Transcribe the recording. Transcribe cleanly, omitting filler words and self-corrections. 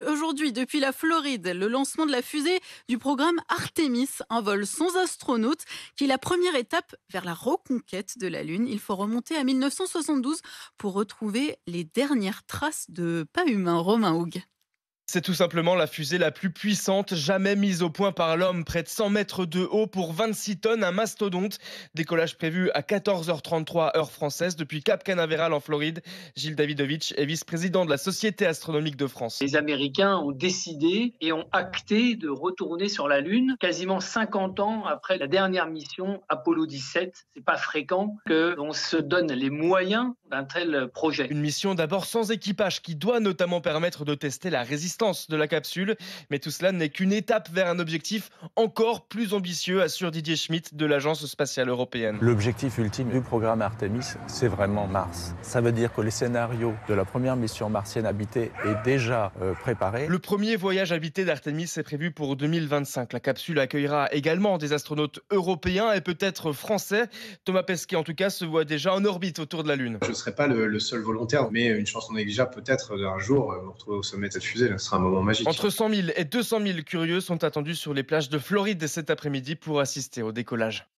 Aujourd'hui, depuis la Floride, le lancement de la fusée du programme Artemis, un vol sans astronaute, qui est la première étape vers la reconquête de la Lune. Il faut remonter à 1972 pour retrouver les dernières traces de pas humains, Romain Houg. C'est tout simplement la fusée la plus puissante jamais mise au point par l'homme. Près de 100 mètres de haut pour 26 tonnes, un mastodonte. Décollage prévu à 14h33 heure française depuis Cap Canaveral en Floride. Gilles Davidovich est vice-président de la Société astronomique de France. Les Américains ont décidé et ont acté de retourner sur la Lune quasiment 50 ans après la dernière mission Apollo 17. C'est pas fréquent que l'on se donne les moyens d'un tel projet. Une mission d'abord sans équipage qui doit notamment permettre de tester la résistance de la capsule. Mais tout cela n'est qu'une étape vers un objectif encore plus ambitieux, assure Didier Schmitt de l'Agence spatiale européenne. L'objectif ultime du programme Artemis, c'est vraiment Mars. Ça veut dire que les scénarios de la première mission martienne habitée est déjà préparé. Le premier voyage habité d'Artemis est prévu pour 2025. La capsule accueillera également des astronautes européens et peut-être français. Thomas Pesquet, en tout cas, se voit déjà en orbite autour de la Lune. Je ne serai pas le seul volontaire, mais une chance non négligeable peut-être d'un jour me retrouver au sommet de cette fusée. Ce sera un moment magique. Entre 100 000 et 200 000 curieux sont attendus sur les plages de Floride cet après-midi pour assister au décollage.